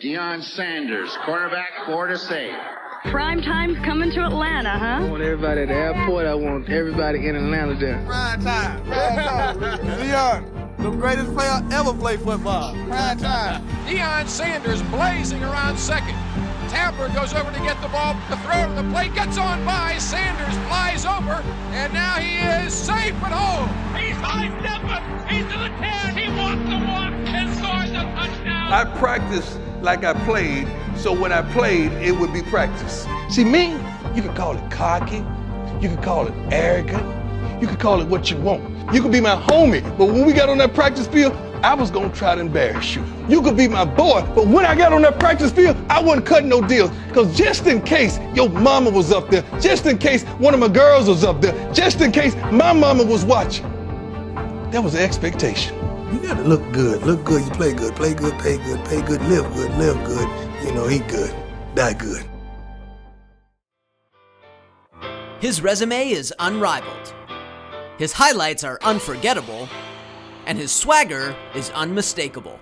Deion Sanders, cornerback, Florida State. Prime time's coming to Atlanta, huh? I want everybody at the airport. I want everybody in Atlanta there. Prime time. Deion, the greatest player ever played football. Prime time. Deion Sanders blazing around second. Tapper goes over to get the ball, the throw to the plate, gets on by, Sanders flies over, and now he is safe at home. He's high-stepping, he's to the 10, he walked the walk and scores a touchdown. I practiced like I played, so when I played, it would be practice. See, me, you could call it cocky, you could call it arrogant, you could call it what you want. You could be my homie, but when we got on that practice field, I was gonna try to embarrass you. You could be my boy, but when I got on that practice field, I wasn't cutting no deals. Because just in case your mama was up there, just in case one of my girls was up there, just in case my mama was watching, that was the expectation. You gotta look good, you play good, pay good, live good, you know, eat good, die good. His resume is unrivaled. His highlights are unforgettable, and his swagger is unmistakable.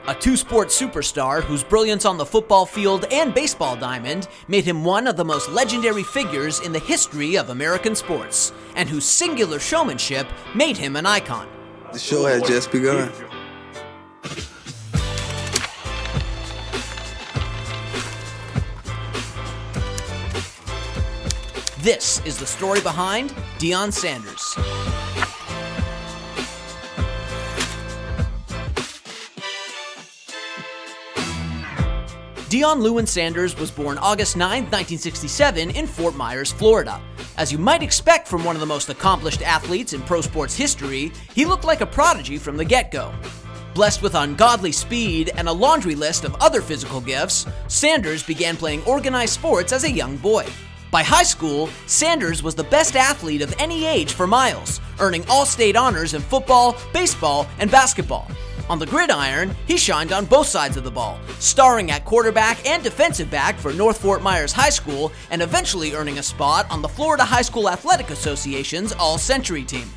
A two-sport superstar whose brilliance on the football field and baseball diamond made him one of the most legendary figures in the history of American sports, and whose singular showmanship made him an icon. The show has just begun. This is the story behind Deion Sanders. Deion Lewin Sanders was born August 9, 1967 in Fort Myers, Florida. As you might expect from one of the most accomplished athletes in pro sports history, he looked like a prodigy from the get-go. Blessed with ungodly speed and a laundry list of other physical gifts, Sanders began playing organized sports as a young boy. By high school, Sanders was the best athlete of any age for miles, earning all-state honors in football, baseball, and basketball. On the gridiron, he shined on both sides of the ball, starring at quarterback and defensive back for North Fort Myers High School and eventually earning a spot on the Florida High School Athletic Association's All-Century team.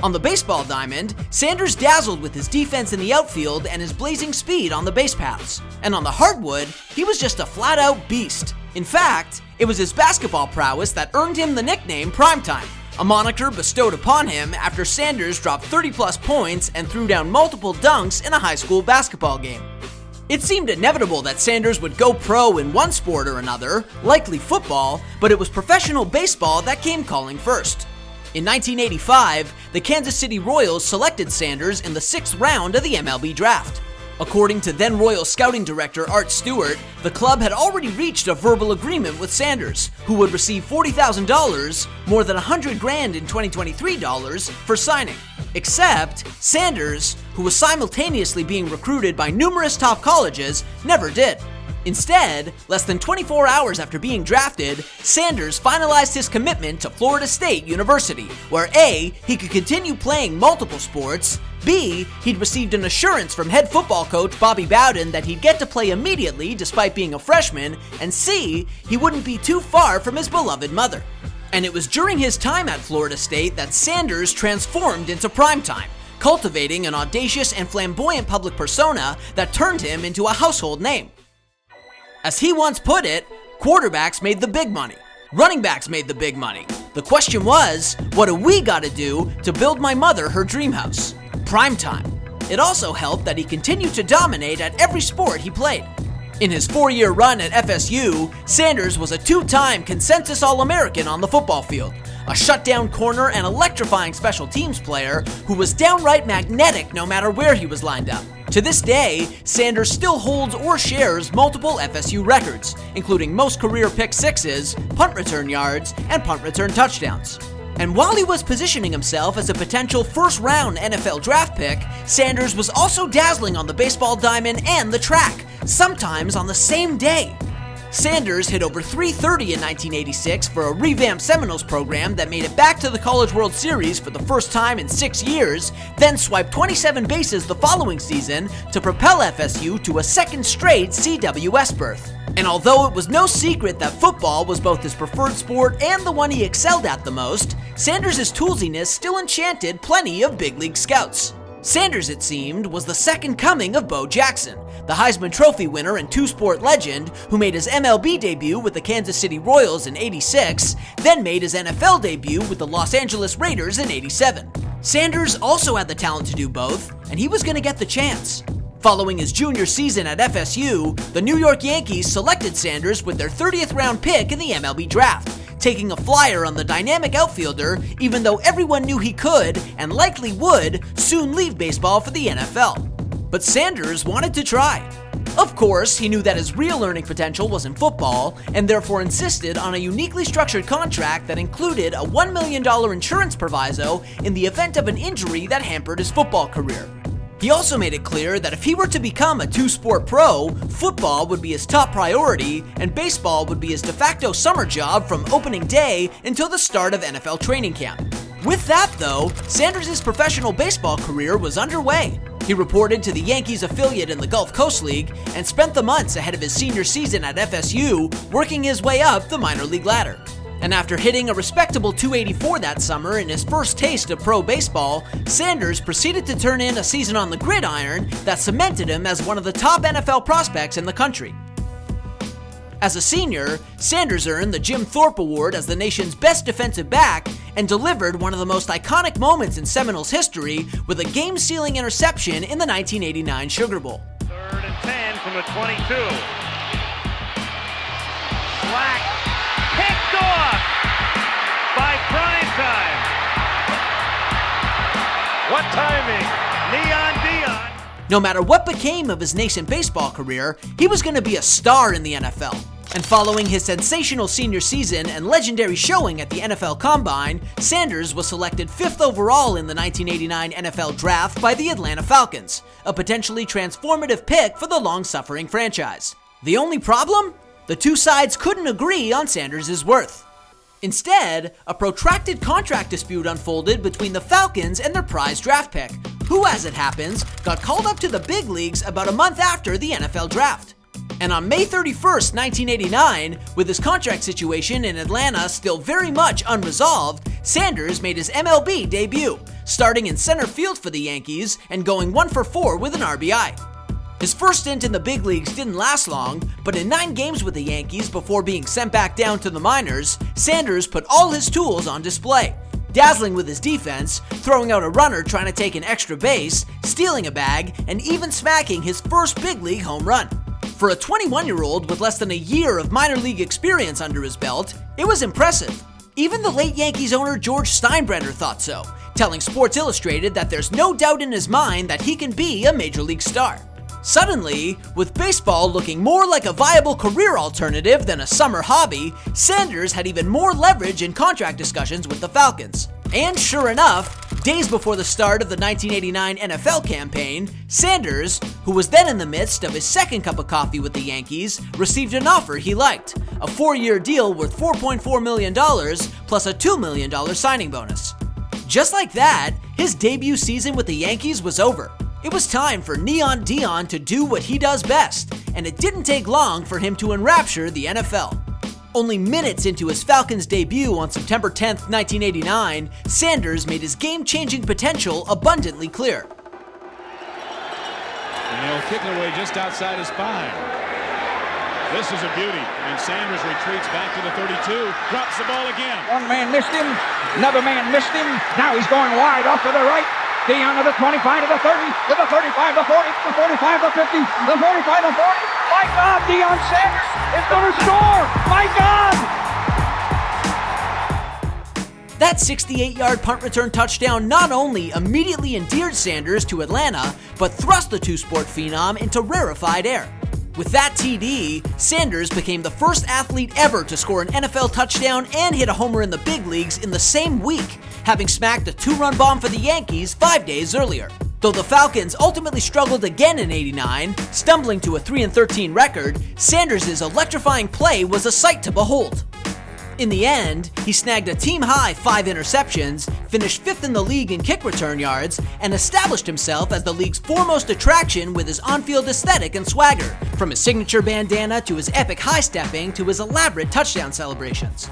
On the baseball diamond, Sanders dazzled with his defense in the outfield and his blazing speed on the base paths. And on the hardwood, he was just a flat-out beast. In fact, it was his basketball prowess that earned him the nickname Primetime, a moniker bestowed upon him after Sanders dropped 30-plus points and threw down multiple dunks in a high school basketball game. It seemed inevitable that Sanders would go pro in one sport or another, likely football, but it was professional baseball that came calling first. In 1985, the Kansas City Royals selected Sanders in the 6th round of the MLB draft. According to then Royal scouting director Art Stewart, the club had already reached a verbal agreement with Sanders, who would receive $40,000, more than $100,000 in 2023 dollars, for signing. Except Sanders, who was simultaneously being recruited by numerous top colleges, never did. Instead, less than 24 hours after being drafted, Sanders finalized his commitment to Florida State University, where A, he could continue playing multiple sports, B, he'd received an assurance from head football coach Bobby Bowden that he'd get to play immediately despite being a freshman, and C, he wouldn't be too far from his beloved mother. And it was during his time at Florida State that Sanders transformed into Primetime, cultivating an audacious and flamboyant public persona that turned him into a household name. As he once put it, quarterbacks made the big money. Running backs made the big money. The question was, what do we gotta do to build my mother her dream house? Primetime. It also helped that he continued to dominate at every sport he played. In his 4-year run at FSU, Sanders was a 2-time consensus All-American on the football field, a shutdown corner and electrifying special teams player who was downright magnetic no matter where he was lined up. To this day, Sanders still holds or shares multiple FSU records, including most career pick sixes, punt return yards, and punt return touchdowns. And while he was positioning himself as a potential first-round NFL draft pick, Sanders was also dazzling on the baseball diamond and the track, sometimes on the same day. Sanders hit over .330 in 1986 for a revamped Seminoles program that made it back to the College World Series for the first time in 6 years, then swiped 27 bases the following season to propel FSU to a second straight CWS berth. And although it was no secret that football was both his preferred sport and the one he excelled at the most, Sanders' toolsiness still enchanted plenty of big league scouts. Sanders, it seemed, was the second coming of Bo Jackson, the Heisman Trophy winner and two-sport legend who made his MLB debut with the Kansas City Royals in '86, then made his NFL debut with the Los Angeles Raiders in '87. Sanders also had the talent to do both, and he was going to get the chance. Following his junior season at FSU, the New York Yankees selected Sanders with their 30th round pick in the MLB draft, taking a flyer on the dynamic outfielder even though everyone knew he could, and likely would, soon leave baseball for the NFL. But Sanders wanted to try. Of course, he knew that his real earning potential was in football, and therefore insisted on a uniquely structured contract that included a $1 million insurance proviso in the event of an injury that hampered his football career. He also made it clear that if he were to become a two-sport pro, football would be his top priority, and baseball would be his de facto summer job from opening day until the start of NFL training camp. With that, though, Sanders' professional baseball career was underway. He reported to the Yankees affiliate in the Gulf Coast League and spent the months ahead of his senior season at FSU working his way up the minor league ladder. And after hitting a respectable .284 that summer in his first taste of pro baseball, Sanders proceeded to turn in a season on the gridiron that cemented him as one of the top NFL prospects in the country. As a senior, Sanders earned the Jim Thorpe Award as the nation's best defensive back and delivered one of the most iconic moments in Seminoles history with a game-sealing interception in the 1989 Sugar Bowl. 3rd and 10 from the 22. Black picked off by Primetime. What timing? Deion. No matter what became of his nascent baseball career, he was going to be a star in the NFL. And following his sensational senior season and legendary showing at the NFL Combine, Sanders was selected 5th overall in the 1989 NFL Draft by the Atlanta Falcons, a potentially transformative pick for the long-suffering franchise. The only problem? The two sides couldn't agree on Sanders' worth. Instead, a protracted contract dispute unfolded between the Falcons and their prize draft pick, who, as it happens, got called up to the big leagues about a month after the NFL Draft. And on May 31st, 1989, with his contract situation in Atlanta still very much unresolved, Sanders made his MLB debut, starting in center field for the Yankees and going 1 for 4 with an RBI. His first stint in the big leagues didn't last long, but in 9 games with the Yankees before being sent back down to the minors, Sanders put all his tools on display, dazzling with his defense, throwing out a runner trying to take an extra base, stealing a bag, and even smacking his first big league home run. For a 21-year-old with less than a year of minor league experience under his belt, it was impressive. Even the late Yankees owner George Steinbrenner thought so, telling Sports Illustrated that there's no doubt in his mind that he can be a major league star. Suddenly, with baseball looking more like a viable career alternative than a summer hobby, Sanders had even more leverage in contract discussions with the Falcons. And sure enough, days before the start of the 1989 NFL campaign, Sanders, who was then in the midst of his second cup of coffee with the Yankees, received an offer he liked, a 4-year deal worth $4.4 million plus a $2 million signing bonus. Just like that, his debut season with the Yankees was over. It was time for Neon Deion to do what he does best, and it didn't take long for him to enrapture the NFL. Only minutes into his Falcons debut on September 10th, 1989, Sanders made his game-changing potential abundantly clear. And they'll kick it away just outside his spine. This is a beauty, and Sanders retreats back to the 32, drops the ball again. One man missed him, another man missed him. Now he's going wide off to the right. Deion to the 25 to the 30, to the 35 to 40, the 45 to 50, the 45 to 40. My God, Deion Sanders is going to score! My God! That 68-yard punt return touchdown not only immediately endeared Sanders to Atlanta, but thrust the two-sport phenom into rarefied air. With that TD, Sanders became the first athlete ever to score an NFL touchdown and hit a homer in the big leagues in the same week, having smacked a 2-run bomb for the Yankees 5 days earlier. Though the Falcons ultimately struggled again in '89, stumbling to a 3-13 record, Sanders' electrifying play was a sight to behold. In the end, he snagged a team-high 5 interceptions, finished 5th in the league in kick return yards, and established himself as the league's foremost attraction with his on-field aesthetic and swagger, from his signature bandana to his epic high-stepping to his elaborate touchdown celebrations.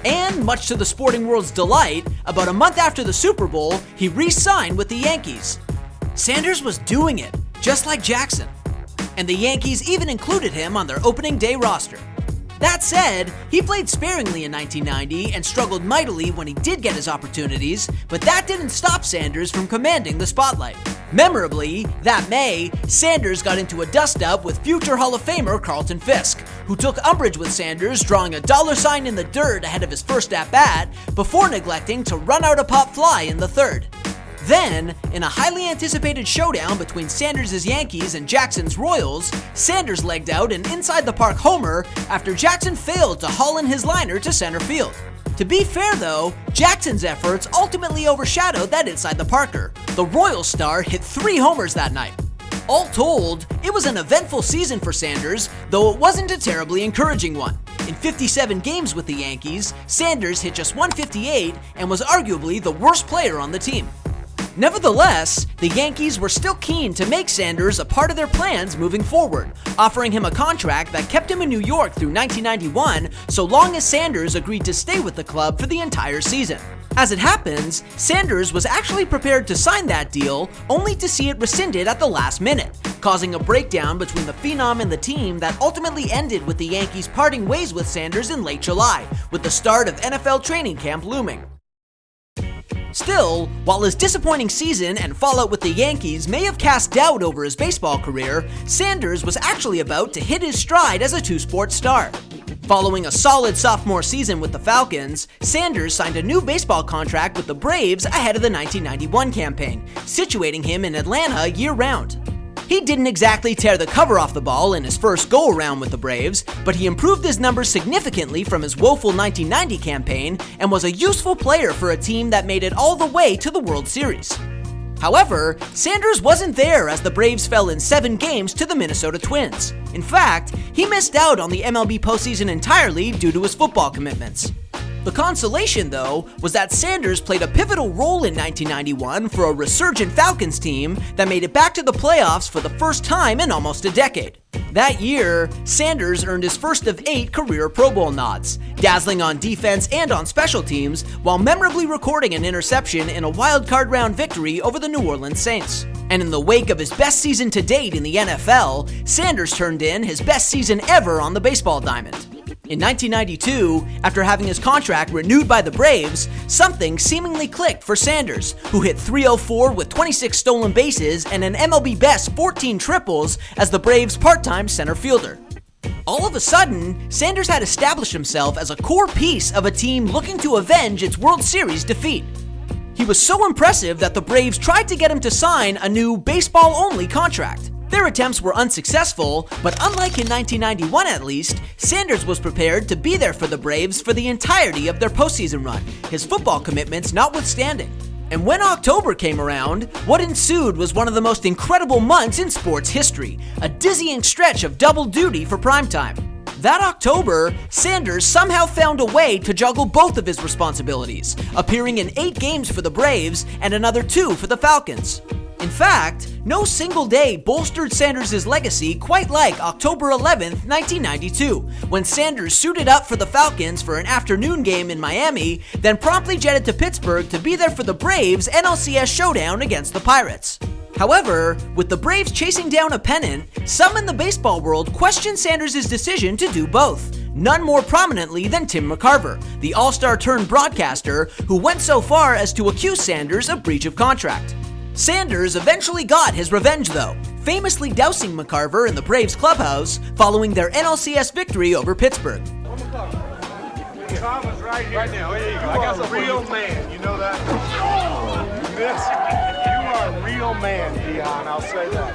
And, much to the sporting world's delight, about a month after the Super Bowl, he re-signed with the Yankees. Sanders was doing it, just like Jackson. and the Yankees even included him on their opening day roster. That said, he played sparingly in 1990 and struggled mightily when he did get his opportunities, but that didn't stop Sanders from commanding the spotlight. Memorably, that May, Sanders got into a dust-up with future Hall of Famer Carlton Fisk, who took umbrage with Sanders drawing a $sign in the dirt ahead of his first at-bat before neglecting to run out a pop fly in the third. Then, in a highly anticipated showdown between Sanders' Yankees and Jackson's Royals, Sanders legged out an inside-the-park homer after Jackson failed to haul in his liner to center field. To be fair though, Jackson's efforts ultimately overshadowed that inside-the-parker. The Royals star hit 3 homers that night. All told, it was an eventful season for Sanders, though it wasn't a terribly encouraging one. In 57 games with the Yankees, Sanders hit just .158 and was arguably the worst player on the team. Nevertheless, the Yankees were still keen to make Sanders a part of their plans moving forward, offering him a contract that kept him in New York through 1991 so long as Sanders agreed to stay with the club for the entire season. As it happens, Sanders was actually prepared to sign that deal only to see it rescinded at the last minute, causing a breakdown between the Phenom and the team that ultimately ended with the Yankees parting ways with Sanders in late July, with the start of NFL training camp looming. Still, while his disappointing season and fallout with the Yankees may have cast doubt over his baseball career, Sanders was actually about to hit his stride as a two-sport star. Following a solid sophomore season with the Falcons, Sanders signed a new baseball contract with the Braves ahead of the 1991 campaign, situating him in Atlanta year-round. He didn't exactly tear the cover off the ball in his first go-around with the Braves, but he improved his numbers significantly from his woeful 1990 campaign and was a useful player for a team that made it all the way to the World Series. However, Sanders wasn't there as the Braves fell in 7 games to the Minnesota Twins. In fact, he missed out on the MLB postseason entirely due to his football commitments. The consolation, though, was that Sanders played a pivotal role in 1991 for a resurgent Falcons team that made it back to the playoffs for the first time in almost a decade. That year, Sanders earned his first of 8 career Pro Bowl nods, dazzling on defense and on special teams, while memorably recording an interception in a wild-card round victory over the New Orleans Saints. And in the wake of his best season to date in the NFL, Sanders turned in his best season ever on the baseball diamond. In 1992, after having his contract renewed by the Braves, something seemingly clicked for Sanders, who hit .304 with 26 stolen bases and an MLB best 14 triples as the Braves' part-time center fielder. All of a sudden, Sanders had established himself as a core piece of a team looking to avenge its World Series defeat. He was so impressive that the Braves tried to get him to sign a new baseball-only contract. Their attempts were unsuccessful, but unlike in 1991 at least, Sanders was prepared to be there for the Braves for the entirety of their postseason run, his football commitments notwithstanding. And when October came around, what ensued was one of the most incredible months in sports history, a dizzying stretch of double duty for primetime. That October, Sanders somehow found a way to juggle both of his responsibilities, appearing in 8 games for the Braves and another 2 for the Falcons. In fact, no single day bolstered Sanders' legacy quite like October 11th, 1992, when Sanders suited up for the Falcons for an afternoon game in Miami, then promptly jetted to Pittsburgh to be there for the Braves' NLCS showdown against the Pirates. However, with the Braves chasing down a pennant, some in the baseball world questioned Sanders' decision to do both, none more prominently than Tim McCarver, the all-star turned broadcaster who went so far as to accuse Sanders of breach of contract. Sanders eventually got his revenge though, famously dousing McCarver in the Braves clubhouse following their NLCS victory over Pittsburgh. Thomas right here. Right now, here you go. I got a real man, you know that? You are a real man, Deion, I'll say that.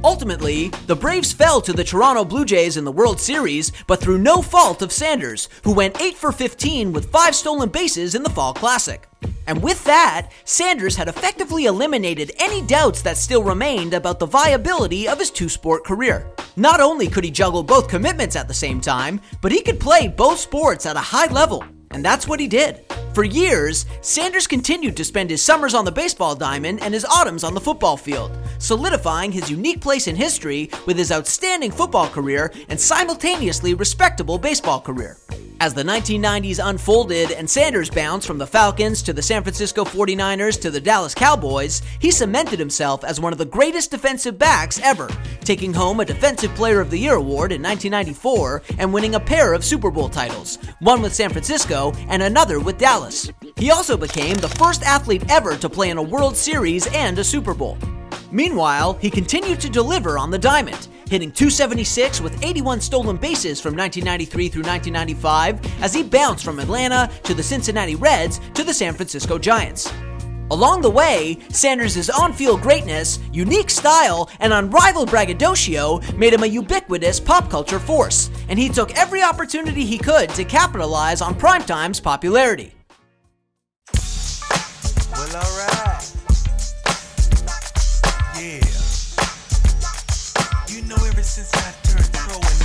Ultimately, the Braves fell to the Toronto Blue Jays in the World Series, but through no fault of Sanders, who went 8 for 15 with 5 stolen bases in the Fall Classic. And with that, Sanders had effectively eliminated any doubts that still remained about the viability of his two-sport career. Not only could he juggle both commitments at the same time, but he could play both sports at a high level, and that's what he did. For years, Sanders continued to spend his summers on the baseball diamond and his autumns on the football field, solidifying his unique place in history with his outstanding football career and simultaneously respectable baseball career. As the 1990s unfolded and Sanders bounced from the Falcons to the San Francisco 49ers to the Dallas Cowboys, he cemented himself as one of the greatest defensive backs ever, taking home a Defensive Player of the Year award in 1994 and winning a pair of Super Bowl titles, one with San Francisco and another with Dallas. He also became the first athlete ever to play in a World Series and a Super Bowl. Meanwhile, he continued to deliver on the diamond, hitting .276 with 81 stolen bases from 1993 through 1995 as he bounced from Atlanta to the Cincinnati Reds to the San Francisco Giants. Along the way, Sanders' on-field greatness, unique style, and unrivaled braggadocio made him a ubiquitous pop culture force, and he took every opportunity he could to capitalize on primetime's popularity. Well, alright. Yeah. You know, ever since I turned pro in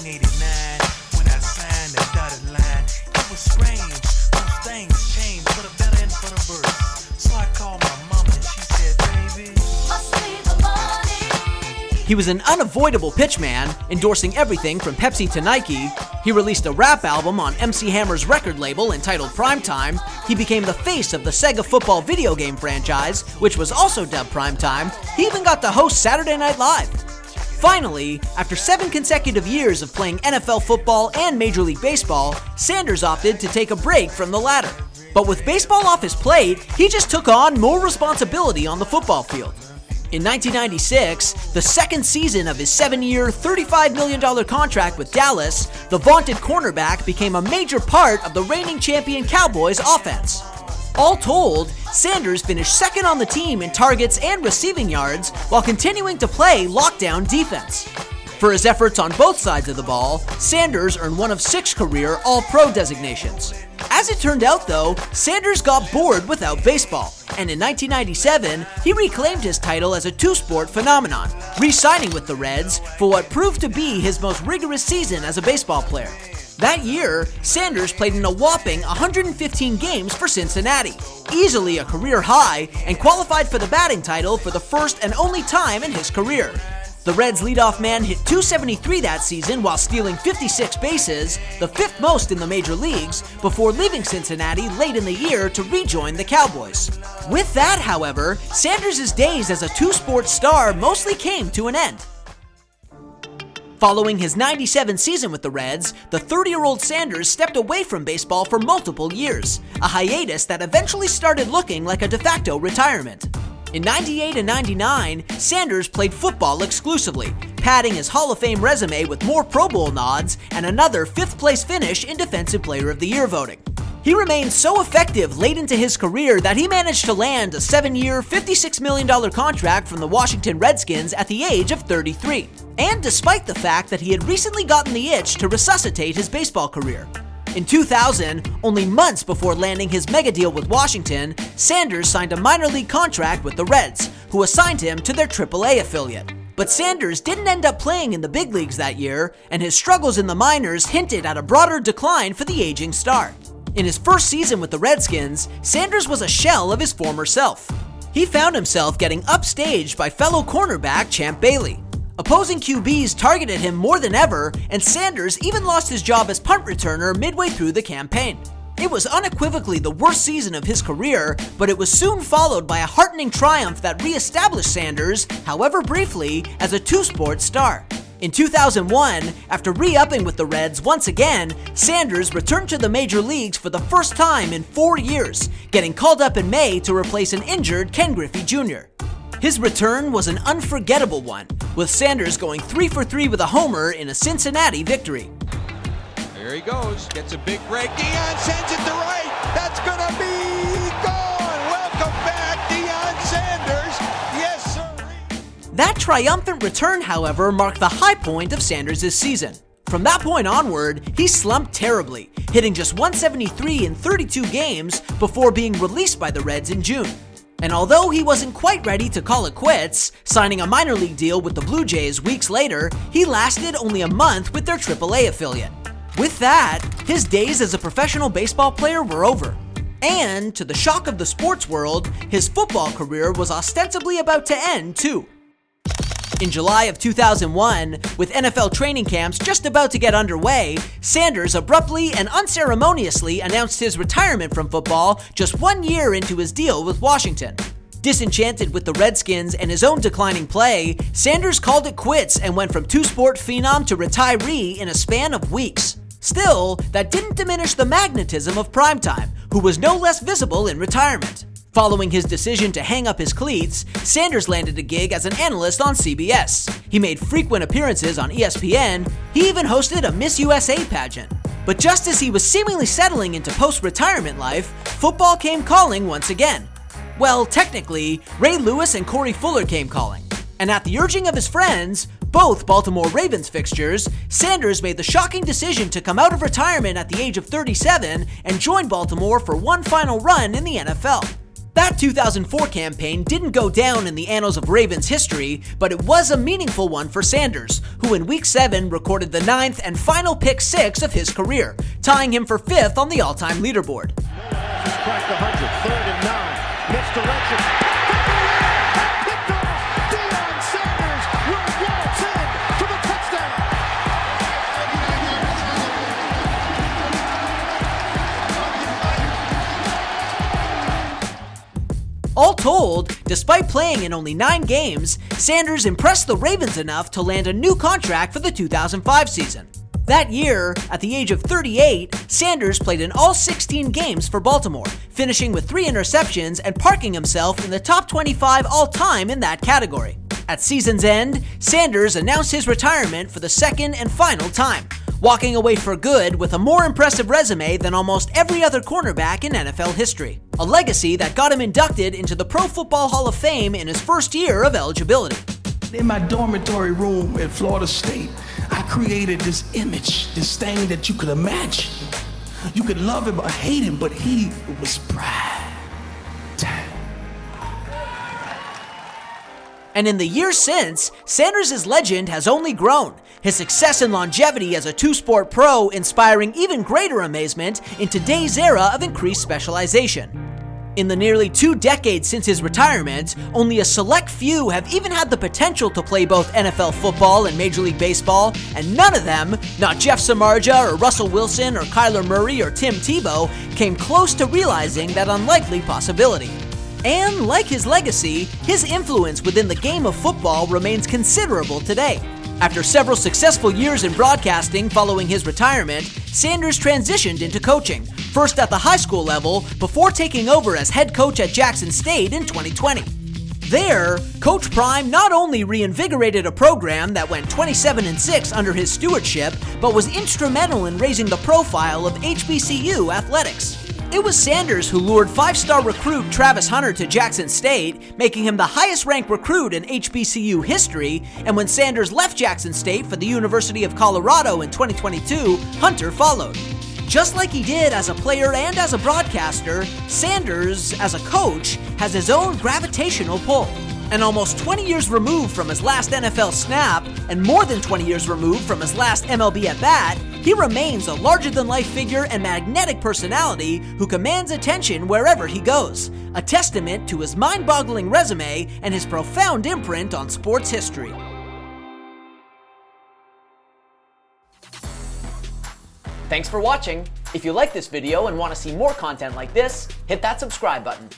1989, when I signed the dotted line, it was strange. Those things changed for the better and for the worse. So I called my mama and she said, baby, must be the money. He was an unavoidable pitchman, endorsing everything from Pepsi to Nike. He released a rap album on MC Hammer's record label entitled Primetime. He became the face of the Sega football video game franchise, which was also dubbed Primetime. He even got to host Saturday Night Live. Finally, after 7 consecutive years of playing NFL football and Major League Baseball, Sanders opted to take a break from the latter. But with baseball off his plate, he just took on more responsibility on the football field. In 1996, the second season of his 7-year, $35 million contract with Dallas, the vaunted cornerback became a major part of the reigning champion Cowboys offense. All told, Sanders finished second on the team in targets and receiving yards while continuing to play lockdown defense. For his efforts on both sides of the ball, Sanders earned one of 6 career All-Pro designations. As it turned out though, Sanders got bored without baseball, and in 1997, he reclaimed his title as a two-sport phenomenon, re-signing with the Reds for what proved to be his most rigorous season as a baseball player. That year, Sanders played in a whopping 115 games for Cincinnati, easily a career high, and qualified for the batting title for the first and only time in his career. The Reds' leadoff man hit .273 that season while stealing 56 bases, the 5th most in the major leagues, before leaving Cincinnati late in the year to rejoin the Cowboys. With that, however, Sanders' days as a two-sport star mostly came to an end. Following his 97 season with the Reds, the 30-year-old Sanders stepped away from baseball for multiple years, a hiatus that eventually started looking like a de facto retirement. In 98 and 99, Sanders played football exclusively, padding his Hall of Fame resume with more Pro Bowl nods and another 5th-place finish in Defensive Player of the Year voting. He remained so effective late into his career that he managed to land a 7-year, $56 million contract from the Washington Redskins at the age of 33. And despite the fact that he had recently gotten the itch to resuscitate his baseball career. In 2000, only months before landing his mega deal with Washington, Sanders signed a minor league contract with the Reds, who assigned him to their AAA affiliate. But Sanders didn't end up playing in the big leagues that year, and his struggles in the minors hinted at a broader decline for the aging star. In his first season with the Redskins, Sanders was a shell of his former self. He found himself getting upstaged by fellow cornerback Champ Bailey. Opposing QBs targeted him more than ever, and Sanders even lost his job as punt returner midway through the campaign. It was unequivocally the worst season of his career, but it was soon followed by a heartening triumph that re-established Sanders, however briefly, as a two-sport star. In 2001, after re-upping with the Reds once again, Sanders returned to the major leagues for the first time in 4 years, getting called up in May to replace an injured Ken Griffey Jr. His return was an unforgettable one, with Sanders going 3 for 3 with a homer in a Cincinnati victory. There he goes, gets a big break. Deion sends it to right. That's gonna be gone. Welcome back, Deion Sanders. Yes, sir. That triumphant return, however, marked the high point of Sanders' season. From that point onward, he slumped terribly, hitting just .173 in 32 games before being released by the Reds in June. And although he wasn't quite ready to call it quits, signing a minor league deal with the Blue Jays weeks later, he lasted only a month with their AAA affiliate. With that, his days as a professional baseball player were over. And, to the shock of the sports world, his football career was ostensibly about to end too. In July of 2001, with NFL training camps just about to get underway, Sanders abruptly and unceremoniously announced his retirement from football just 1 year into his deal with Washington. Disenchanted with the Redskins and his own declining play, Sanders called it quits and went from two-sport phenom to retiree in a span of weeks. Still, that didn't diminish the magnetism of Primetime, who was no less visible in retirement. Following his decision to hang up his cleats, Sanders landed a gig as an analyst on CBS. He made frequent appearances on ESPN. He even hosted a Miss USA pageant. But just as he was seemingly settling into post-retirement life, football came calling once again. Well, technically, Ray Lewis and Corey Fuller came calling. And at the urging of his friends, both Baltimore Ravens fixtures, Sanders made the shocking decision to come out of retirement at the age of 37 and join Baltimore for one final run in the NFL. That 2004 campaign didn't go down in the annals of Ravens history, but it was a meaningful one for Sanders, who in Week 7 recorded the 9th and final pick 6 of his career, tying him for 5th on the all-time leaderboard. Just cracked 100, 3rd and 9. Misdirection. Picked off. Deion Sanders will waltz in for the touchdown. All told, despite playing in only 9 games, Sanders impressed the Ravens enough to land a new contract for the 2005 season. That year, at the age of 38, Sanders played in all 16 games for Baltimore, finishing with 3 interceptions and parking himself in the top 25 all-time in that category. At season's end, Sanders announced his retirement for the second and final time, walking away for good with a more impressive resume than almost every other cornerback in NFL history. A legacy that got him inducted into the Pro Football Hall of Fame in his first year of eligibility. In my dormitory room at Florida State, I created this image, this thing that you could imagine. You could love him or hate him, but he was prime. And in the years since, Sanders' legend has only grown, his success and longevity as a two-sport pro inspiring even greater amazement in today's era of increased specialization. In the nearly 2 decades since his retirement, only a select few have even had the potential to play both NFL football and Major League Baseball, and none of them, not Jeff Samardzija or Russell Wilson or Kyler Murray or Tim Tebow, came close to realizing that unlikely possibility. And like his legacy, his influence within the game of football remains considerable today. After several successful years in broadcasting following his retirement, Sanders transitioned into coaching, first at the high school level before taking over as head coach at Jackson State in 2020. There, Coach Prime not only reinvigorated a program that went 27-6 under his stewardship, but was instrumental in raising the profile of HBCU athletics. It was Sanders who lured 5-star recruit Travis Hunter to Jackson State, making him the highest-ranked recruit in HBCU history, and when Sanders left Jackson State for the University of Colorado in 2022, Hunter followed. Just like he did as a player and as a broadcaster, Sanders, as a coach, has his own gravitational pull. And almost 20 years removed from his last NFL snap, and more than 20 years removed from his last MLB at-bat, he remains a larger-than-life figure and magnetic personality who commands attention wherever he goes, a testament to his mind-boggling resume and his profound imprint on sports history. Thanks for watching. If you like this video and want to see more content like this, hit that subscribe button.